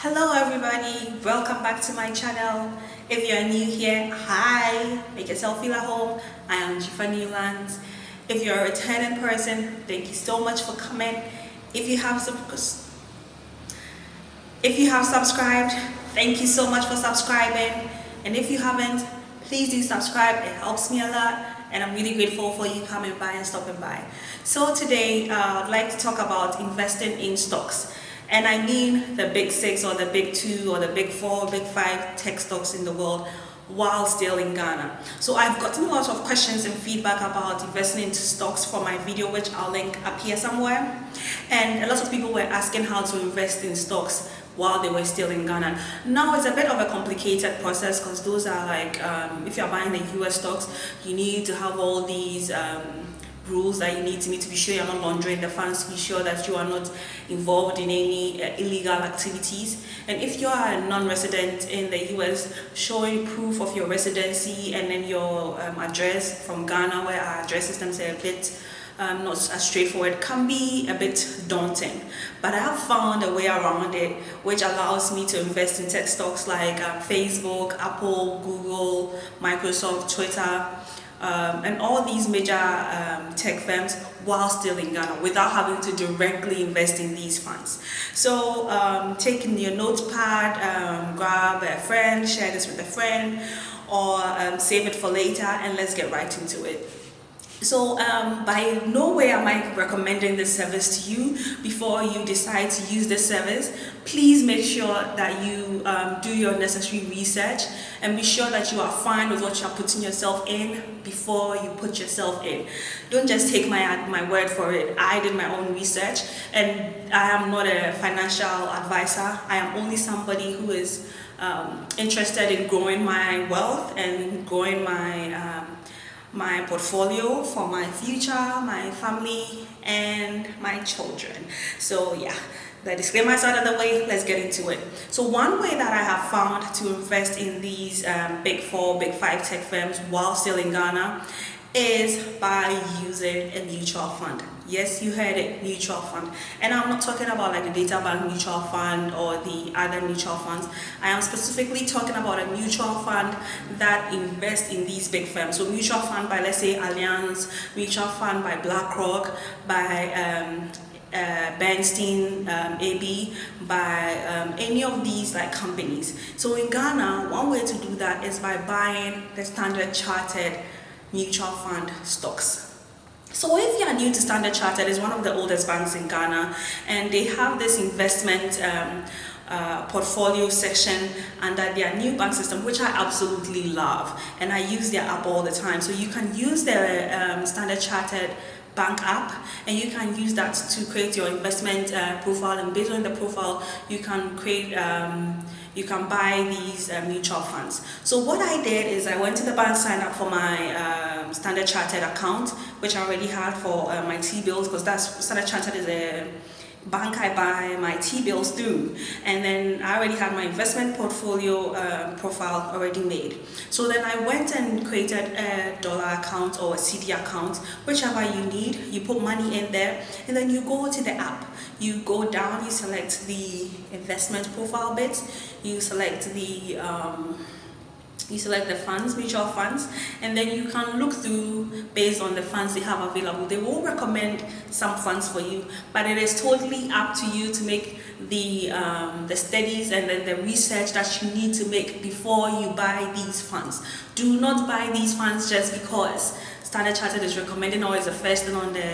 Hello everybody, welcome back to my channel. If you're new here, hi, make yourself feel at home. I am Jifa Newlands. If you're a returning person, thank you so much for coming. If you have subscribed, thank you so much for subscribing. And if you haven't, please do subscribe, it helps me a lot. And I'm really grateful for you coming by and stopping by. So today, I'd like to talk about investing in stocks. And I mean the big 6 or the big 2 or the big 4, big 5 tech stocks in the world while still in Ghana. So I've gotten a lot of questions and feedback about investing into stocks for my video, which I'll link up here somewhere. And a lot of people were asking how to invest in stocks while they were still in Ghana. Now it's a bit of a complicated process because those are like, if you're buying the US stocks, you need to have all these rules that you need to meet to be sure you're not laundering the funds, to be sure that you are not involved in any illegal activities. And if you are a non-resident in the US, showing proof of your residency and then your address from Ghana, where our address systems are a bit not as straightforward, can be a bit daunting. But I have found a way around it which allows me to invest in tech stocks like Facebook, Apple, Google, Microsoft, Twitter, and all these major tech firms while still in Ghana without having to directly invest in these funds. So taking your notepad, grab a friend, share this with a friend, or save it for later, and let's get right into it. So by no way am I recommending this service to you. Before you decide to use this service, please make sure that you do your necessary research and be sure that you are fine with what you are putting yourself in before you put yourself in. Don't just take my word for it. I did my own research, and I am not a financial advisor. I am only somebody who is interested in growing my wealth and growing my portfolio for my future, my family, and my children. So yeah, the disclaimers out of the way, let's get into it. So one way that I have found to invest in these big 4, big 5 tech firms while still in Ghana is by using a mutual fund. Yes, you heard it, mutual fund. And I'm not talking about like the data bank mutual fund or the other mutual funds. I am specifically talking about a mutual fund that invests in these big firms. So mutual fund by, let's say, Allianz, mutual fund by BlackRock, by Bernstein, AB, by any of these like companies. So in Ghana, one way to do that is by buying the Standard Chartered mutual fund stocks. So if you are new to Standard Chartered, it's one of the oldest banks in Ghana, and they have this investment portfolio section under their new bank system, which I absolutely love, and I use their app all the time. So you can use the Standard Chartered bank app, and you can use that to create your investment profile, and based on the profile you can create you can buy these mutual funds. So what I did is I went to the bank, signed up for my Standard Chartered account, which I already had for my T-bills, because that's Standard Chartered is a bank I buy my T-bills through, and then I already had my investment portfolio profile already made. So then I went and created a dollar account or a CD account, whichever you need. You put money in there, and then you go to the app. You go down, you select the investment profile bit, you select the funds, mutual funds, and then you can look through based on the funds they have available. They will recommend some funds for you, but it is totally up to you to make the studies and then the research that you need to make before you buy these funds. Do not buy these funds just because Standard Chartered is recommending or is the first thing on the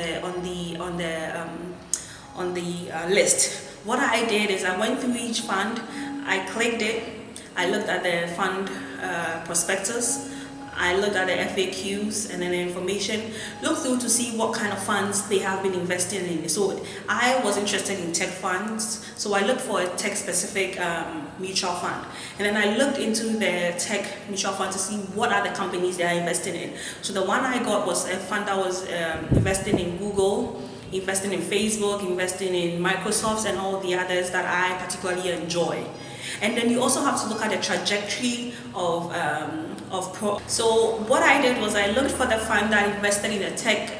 list. What I did is I went through each fund, I clicked it, I looked at the fund prospectus, I looked at the FAQs and then the information, looked through to see what kind of funds they have been investing in. So I was interested in tech funds, so I looked for a tech specific mutual fund, and then I looked into the tech mutual fund to see what are the companies they are investing in. So the one I got was a fund that was investing in Google, investing in Facebook, investing in Microsoft, and all the others that I particularly enjoy. And then you also have to look at the trajectory of So what I did was I looked for the fund that invested in the tech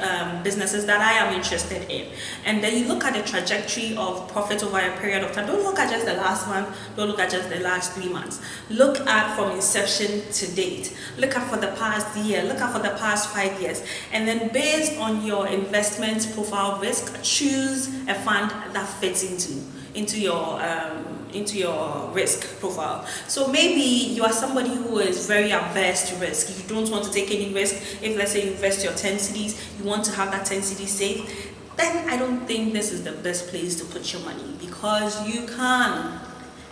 businesses that I am interested in, and then you look at the trajectory of profit over a period of time. Don't look at just the last month, don't look at just the last 3 months. Look at from inception to date. Look at for the past year, look at for the past 5 years, and then based on your investment profile risk, choose a fund that fits into your risk profile. So maybe you are somebody who is very averse to risk. You don't want to take any risk. If let's say you invest your 10 cedis, you want to have that 10 cedis safe, then I don't think this is the best place to put your money, because you can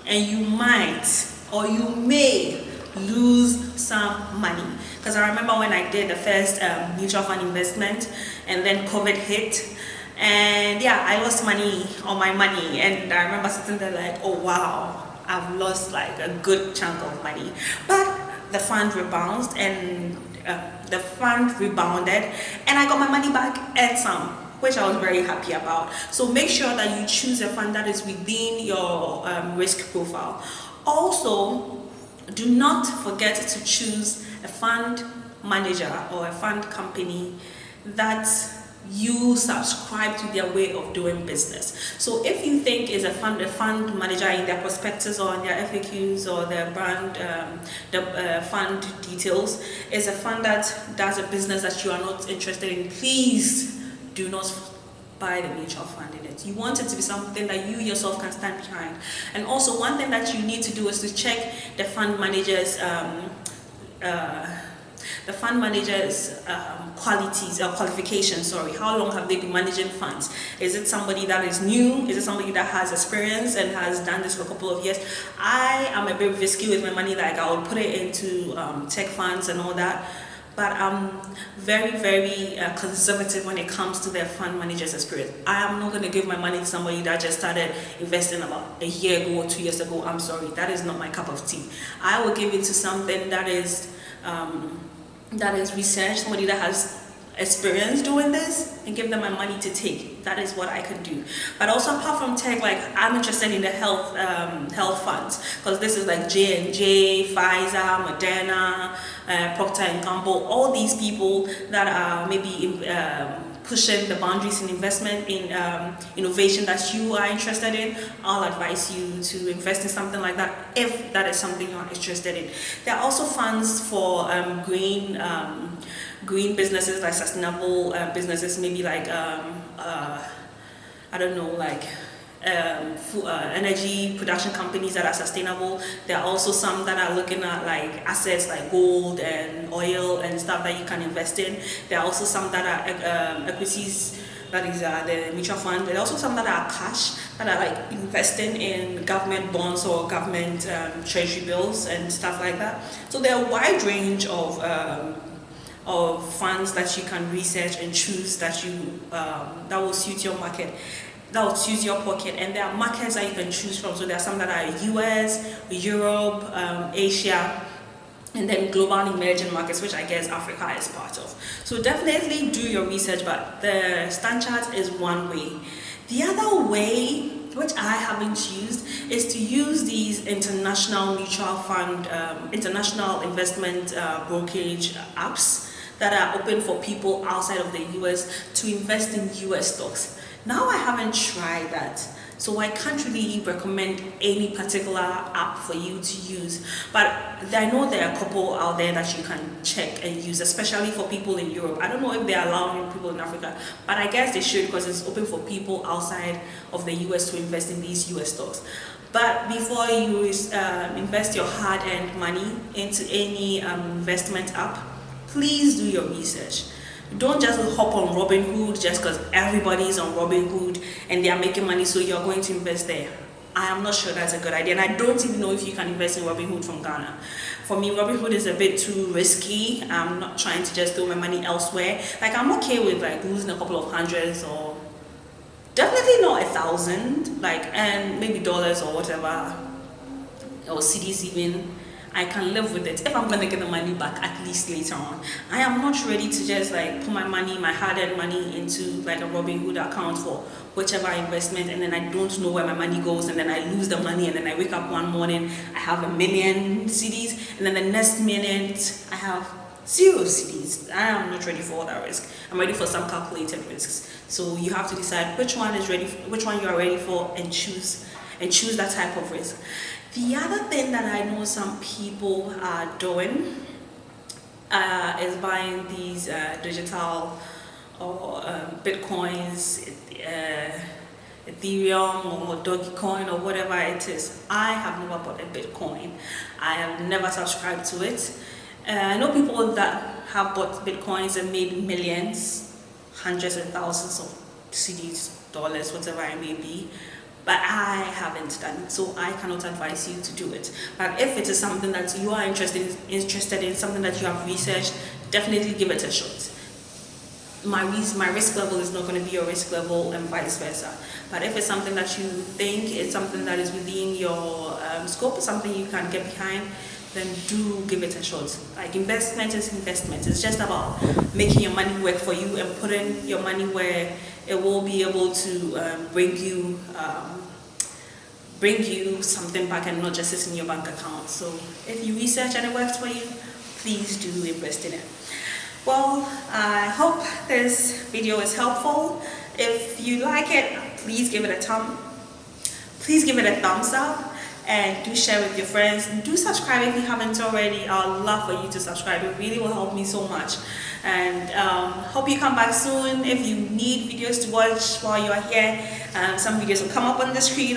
and you might or you may lose some money. Because I remember when I did the first mutual fund investment and then COVID hit, and yeah, I lost money on my money, and I remember sitting there like, oh wow, I've lost like a good chunk of money. But the fund rebounded, and and I got my money back and some, which I was very happy about. So make sure that you choose a fund that is within your risk profile. Also, do not forget to choose a fund manager or a fund company that you subscribe to their way of doing business. So if you think is a fund manager in their prospectus or in their FAQs or their brand, fund details is a fund that does a business that you are not interested in, please do not buy the mutual fund in it. You want it to be something that you yourself can stand behind. And also one thing that you need to do is to check the fund manager's qualities or qualifications. How long have they been managing funds? Is it somebody that is new? Is it somebody that has experience and has done this for a couple of years? I am a bit risky with my money, like I would put it into tech funds and all that, but I'm very, very conservative when it comes to their fund manager's experience. I am not going to give my money to somebody that just started investing about a year ago or 2 years ago. I'm sorry, that is not my cup of tea. I will give it to something that is research, somebody that has experience doing this, and give them my money to take. That is what I can do. But also apart from tech, like I'm interested in the health funds, because this is like J&J, Pfizer, Moderna, Procter and Gamble, all these people that are maybe pushing the boundaries in investment in innovation that you are interested in. I'll advise you to invest in something like that if that is something you're interested in. There are also funds for green businesses, like sustainable businesses, maybe like energy production companies that are sustainable. There are also some that are looking at like assets like gold and oil and stuff that you can invest in. There are also some that are equities, that is the mutual fund. There are also some that are cash, that are like investing in government bonds or government treasury bills and stuff like that. So there are a wide range of funds that you can research and choose that you that will suit your market, that will suit your pocket. And there are markets that you can choose from. So there are some that are US, Europe, Asia, and then global emerging markets, which I guess Africa is part of. So definitely do your research, but the stand chart is one way. The other way, which I haven't used, is to use these international mutual fund, international investment brokerage apps that are open for people outside of the US to invest in US stocks. Now I haven't tried that, so I can't really recommend any particular app for you to use, but I know there are a couple out there that you can check and use, especially for people in Europe. I don't know if they're allowing people in Africa, but I guess they should, because it's open for people outside of the US to invest in these US stocks. But before you invest your hard-earned money into any investment app, please do your research. Don't just hop on Robinhood just because everybody is on Robinhood and they are making money, so you're going to invest there. I am not sure that's a good idea, and I don't even know if you can invest in Robinhood from Ghana. For me, Robinhood is a bit too risky. I'm not trying to just throw my money elsewhere. Like, I'm okay with like losing a couple of hundreds, or definitely not 1,000, like, and maybe dollars or whatever, or CDs even. I can live with it if I'm gonna get the money back at least later on. I am not ready to just like put my money, my hard-earned money, into like a Robinhood account for whichever investment, and then I don't know where my money goes, and then I lose the money, and then I wake up one morning, I have 1,000,000 CDs, and then the next minute I have 0 CDs. I am not ready for all that risk. I'm ready for some calculated risks. So you have to decide which one you are ready for, and choose that type of risk. The other thing that I know some people are doing is buying these digital or Bitcoins, Ethereum or Dogecoin or whatever it is. I have never bought a Bitcoin. I have never subscribed to it. I know people that have bought Bitcoins and made millions, hundreds and thousands of CDs, dollars, whatever it may be. But I haven't done it, so I cannot advise you to do it. But if it is something that you are interested in, something that you have researched, definitely give it a shot. My risk level is not going to be your risk level, and vice versa. But if it's something that you think is something that is within your scope, something you can get behind, then do give it a shot. Like, investment is investment. It's just about making your money work for you and putting your money where it will be able to bring you something back, and not just sit in your bank account. So if you research and it works for you, please do invest in it. Well, I hope this video is helpful. If you like it, please give it a thumbs up, and do share with your friends. Do subscribe if you haven't already. I'd love for you to subscribe. It really will help me so much. And hope you come back soon. If you need videos to watch while you are here, some videos will come up on the screen